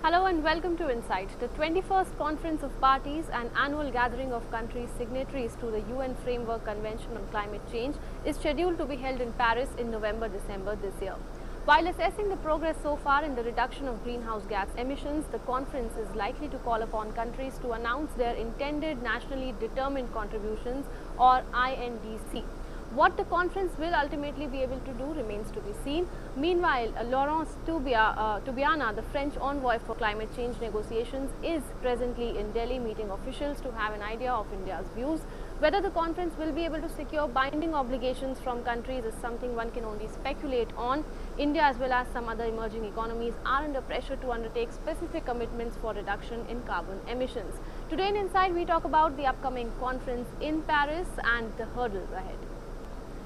Hello and welcome to Insight, the 21st Conference of Parties and annual gathering of countries signatories to the UN Framework Convention on Climate Change is scheduled to be held in Paris in November-December this year. While assessing the progress so far in the reduction of greenhouse gas emissions, the conference is likely to call upon countries to announce their intended nationally determined contributions or INDC. What the conference will ultimately be able to do remains to be seen. Meanwhile, Laurence Toubiana, the French envoy for climate change negotiations, is presently in Delhi meeting officials to have an idea of India's views. Whether the conference will be able to secure binding obligations from countries is something one can only speculate on. India, as well as some other emerging economies, are under pressure to undertake specific commitments for reduction in carbon emissions. Today in Inside, we talk about the upcoming conference in Paris and the hurdles ahead.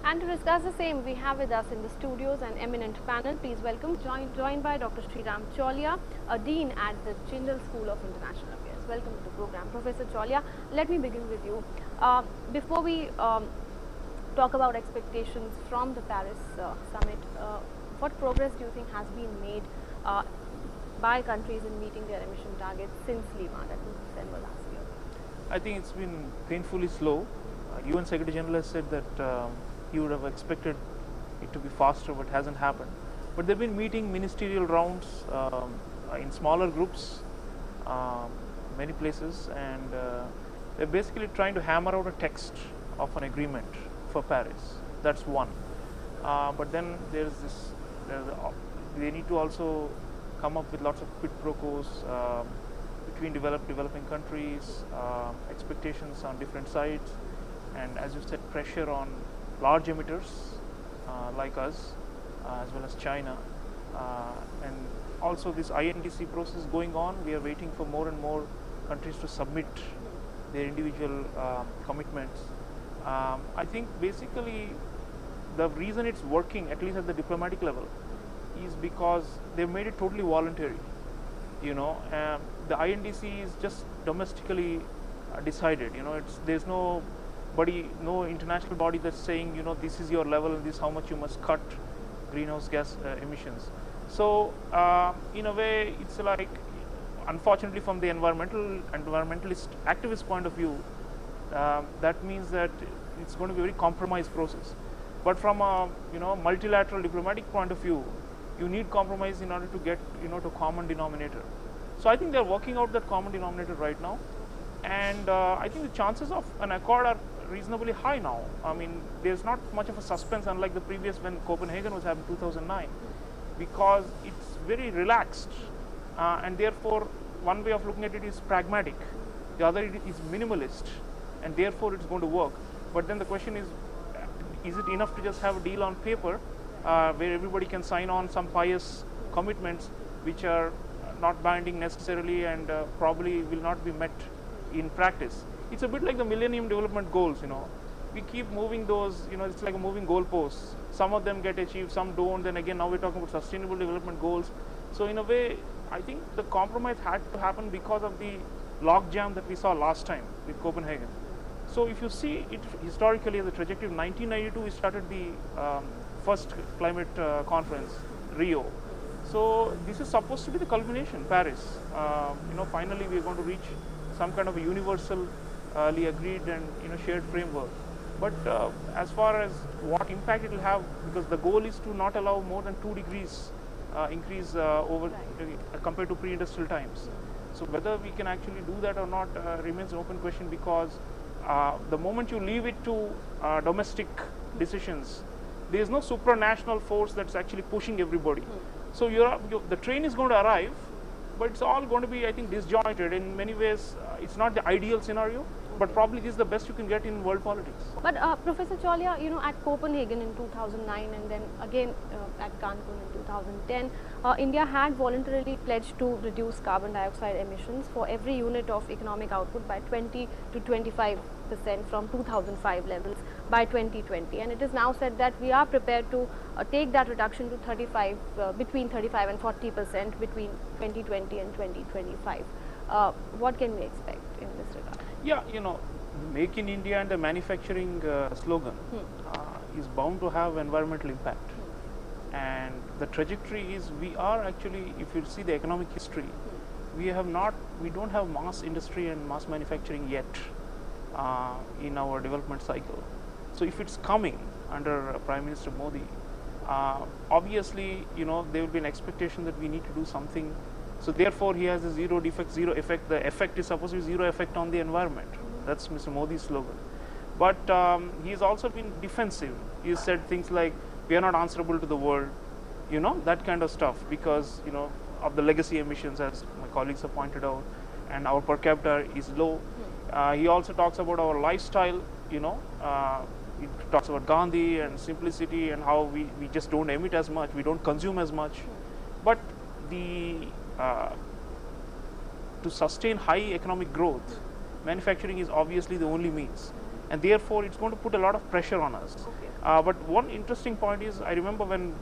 And to discuss the same, we have with us in the studios an eminent panel. Please welcome, joined by Dr. Sreeram Chaulia, a Dean at the Jindal School of International Affairs. Welcome to the program. Professor Chaulia, let me begin with you. Before we talk about expectations from the Paris summit, what progress do you think has been made by countries in meeting their emission targets since Lima, that was December last year? I think it's been painfully slow. UN Secretary General has said that he would have expected it to be faster, but hasn't happened. But they've been meeting ministerial rounds in smaller groups, many places, and they're basically trying to hammer out a text of an agreement for Paris. That's one. But then they need to also come up with lots of quid pro quos between developing countries, expectations on different sides, and as you said, pressure on large emitters like us, as well as China, and also this INDC process going on. We are waiting for more and more countries to submit their individual commitments. I think basically the reason it's working, at least at the diplomatic level, is because they've made it totally voluntary. You know, the INDC is just domestically decided. You know, there's no international body that's saying, you know, this is your level and this is how much you must cut greenhouse gas emissions. So in a way, it's like, unfortunately, from the environmentalist activist point of view, that means that it's going to be a very compromised process. But from a multilateral diplomatic point of view, you need compromise in order to get to common denominator. So I think they're working out that common denominator right now, and I think the chances of an accord are reasonably high now. I mean, there's not much of a suspense, unlike the previous when Copenhagen was happened in 2009, because it's very relaxed, and therefore one way of looking at it is pragmatic, the other is minimalist, and therefore it's going to work. But then the question is it enough to just have a deal on paper where everybody can sign on some pious commitments which are not binding necessarily and probably will not be met in practice? It's a bit like the Millennium Development Goals. We keep moving those. It's like a moving goalposts. Some of them get achieved, some don't. Then again, now we're talking about Sustainable Development Goals. So in a way, I think the compromise had to happen because of the logjam that we saw last time with Copenhagen. So if you see it historically, the trajectory of 1992, we started the first climate conference, Rio. So this is supposed to be the culmination, Paris. Finally we're going to reach some kind of a universally agreed and shared framework. But as far as what impact it will have, because the goal is to not allow more than 2 degrees increase compared to pre-industrial times. So whether we can actually do that or not remains an open question, because the moment you leave it to domestic decisions, there is no supranational force that's actually pushing everybody. So the train is going to arrive, but it's all going to be, I think, disjointed. In many ways, it's not the ideal scenario, but probably this is the best you can get in world politics. But Professor Chaulia, at Copenhagen in 2009 and then again at Cancun in 2010, India had voluntarily pledged to reduce carbon dioxide emissions for every unit of economic output by 20 to 25% from 2005 levels by 2020, and it is now said that we are prepared to take that reduction to between 35 and 40% between 2020 and 2025. What can we expect in this regard? Yeah, Make in India and the manufacturing slogan is bound to have environmental impact. and the trajectory is we are actually, if you see the economic history, we don't have mass industry and mass manufacturing yet in our development cycle. So if it's coming under Prime Minister Modi, obviously, there will be an expectation that we need to do something. So therefore, he has a zero defect, zero effect. The effect is supposed to be zero effect on the environment. That's Mr. Modi's slogan. But he's also been defensive. He said things like, we are not answerable to the world, that kind of stuff, because, of the legacy emissions, as my colleagues have pointed out, and our per capita is low. He also talks about our lifestyle, he talks about Gandhi and simplicity and how we just don't emit as much, we don't consume as much. But to sustain high economic growth, manufacturing is obviously the only means, and therefore it's going to put a lot of pressure on us. Okay. But one interesting point is, I remember when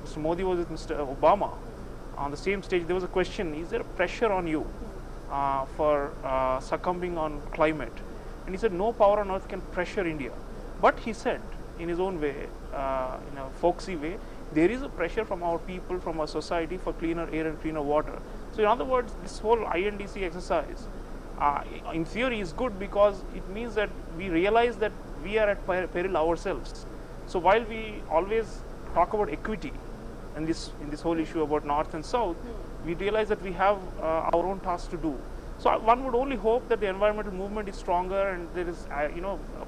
Mr. Modi was with Mr. Obama on the same stage, there was a question, is there a pressure on you for succumbing on climate? And he said, no power on earth can pressure India. But he said, in his own way, in a folksy way, there is a pressure from our people, from our society, for cleaner air and cleaner water. So in other words, this whole INDC exercise, in theory, is good, because it means that we realize that we are at peril ourselves. So while we always talk about equity in this whole issue about north and south, we realize that we have our own tasks to do. So one would only hope that the environmental movement is stronger and there is a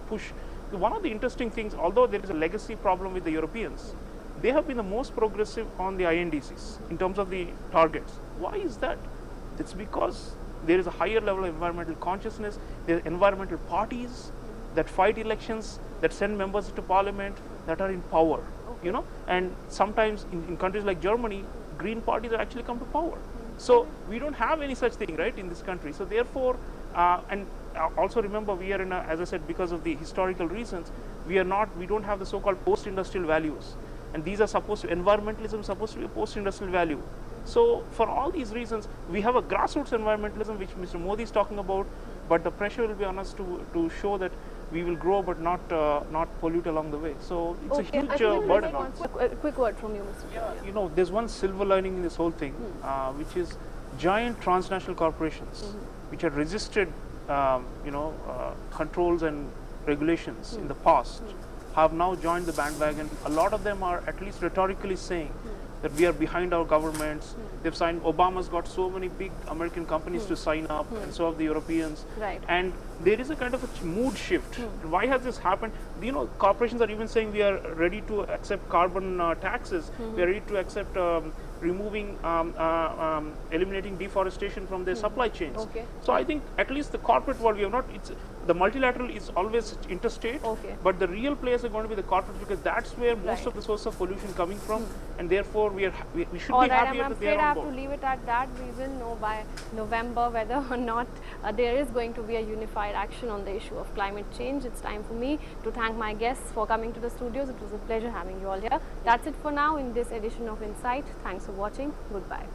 push. One of the interesting things, although there is a legacy problem with the Europeans, they have been the most progressive on the INDCs in terms of the targets. Why is that? It's because there is a higher level of environmental consciousness. There are environmental parties that fight elections, that send members to parliament, that are in power. Okay. And sometimes in countries like Germany, green parties have actually come to power. So we don't have any such thing, right, in this country. So therefore, and also remember, we are in as I said, because of the historical reasons, we don't have the so-called post-industrial values. And these are environmentalism is supposed to be a post-industrial value. So for all these reasons, we have a grassroots environmentalism, which Mr. Modi is talking about, but the pressure will be on us to show that we will grow but not pollute along the way. So it's a huge burden on us. A quick word from you, Mr. Chaulia. There's one silver lining in this whole thing, which is giant transnational corporations, which had resisted, controls and regulations in the past, have now joined the bandwagon. A lot of them are at least rhetorically saying that we are behind our governments. They've signed, Obama's got so many big American companies to sign up, and so have the Europeans. Right. And there is a kind of a mood shift. Why has this happened? Corporations are even saying we are ready to accept carbon taxes. We are ready to accept removing, eliminating deforestation from their supply chains. Okay. So I think at least the corporate world, we have not, the multilateral is always interstate, but the real players are going to be the corporate, because that's where most of the source of pollution coming from, and therefore we should be happier that they are on board. I'm afraid I have to leave it at that. We will know by November whether or not there is going to be a unified action on the issue of climate change. It's time for me to thank my guests for coming to the studios. It was a pleasure having you all here. That's it for now in this edition of Insight. Thanks for watching. Goodbye.